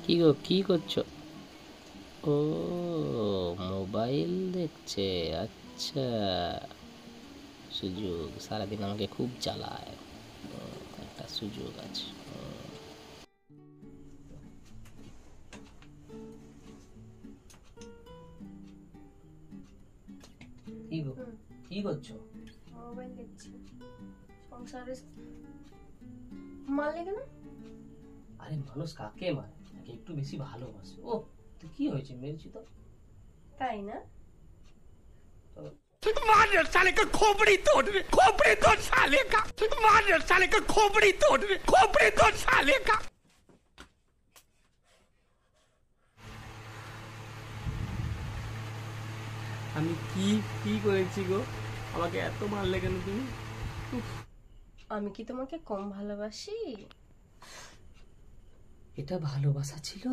কি গো, কি করছো? ও, মোবাইল দেখছে। আচ্ছা, সুযোগ। সারাদিন আমাকে খুব জ্বালায়। একটা সুযোগ আছে। কি গো, কি করছো? মোবাইল দেখছি। সংসারে মারলে কেন? আরে মানুষ কাকে মারে? নাকি একটু বেশি ভালোবাসে। ও, তো কি হয়েছে? মেরেছি তো। তাই না? मार साले का खोपड़ी तोड़ दे, खोपड़ी तोड़ साले का, मार साले का खोपड़ी तोड़ दे, खोपड़ी तोड़ साले का। আমি কি কি করেছি গো? আমাকে এত মারলে কেন তুমি? আমি কি তোমাকে কম ভালোবাসি? এটা ভালোবাসা ছিল?